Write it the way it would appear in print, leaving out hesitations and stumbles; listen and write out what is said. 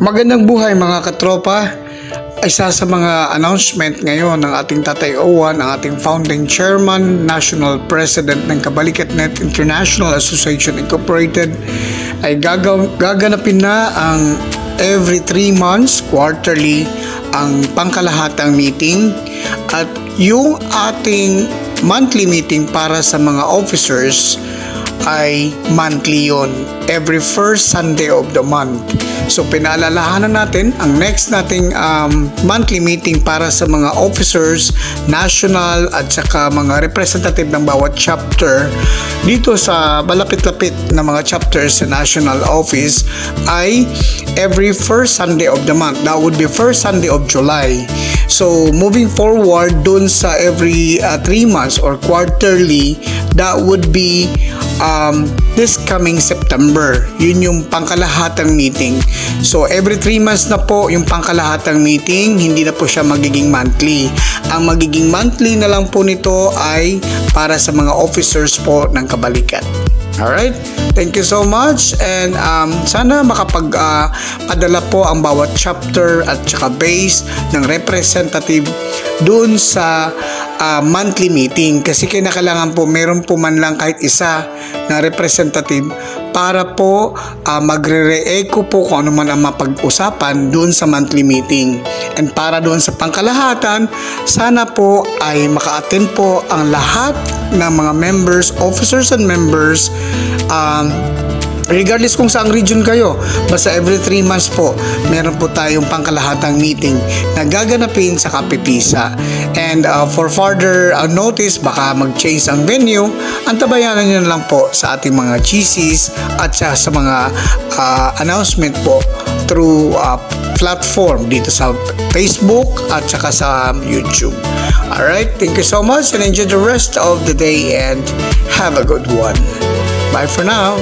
Magandang buhay mga katropa. Isa sa mga announcement ngayon ng ating Tatay Owan, ang ating founding chairman, national president ng Kabaliketnet International Association Incorporated, ay gaganapin na ang every 3 months, quarterly, ang pangkalahatang meeting at yung ating monthly meeting para sa mga officers ay monthly yon, every first Sunday of the month. So pinaalalahanan natin ang next nating monthly meeting para sa mga officers, national at saka mga representative ng bawat chapter dito sa malapit-lapit na mga chapters sa national office ay every first Sunday of the month. That would be first Sunday of July. So moving forward dun sa every 3 months or quarterly, that would be this coming September. Yun yung pangkalahatang meeting. So every 3 months na po yung pangkalahatang meeting, hindi na po siya magiging monthly. Ang magiging monthly na lang po nito ay para sa mga officers po ng Kabalikat. Alright, thank you so much, and sana makapagpadala po ang bawat chapter at saka base ng representative dun sa monthly meeting, kasi kinakailangan po meron po man lang kahit isa na representative para po magre-re-echo po kung ano man ang mapag-usapan dun sa monthly meeting. And para dun sa pangkalahatan, sana po ay maka-attend po ang lahat ng mga members, officers and members, regardless kung saang region kayo. Basta every 3 months po meron po tayong pangkalahatang meeting na gaganapin sa Kapipisa. And for further notice, baka mag-change ang venue, antabayanan nyo lang po sa ating mga GCs at sa mga announcement po through platform dito sa Facebook at saka sa YouTube. Alright, thank you so much and enjoy the rest of the day and have a good one. Bye for now.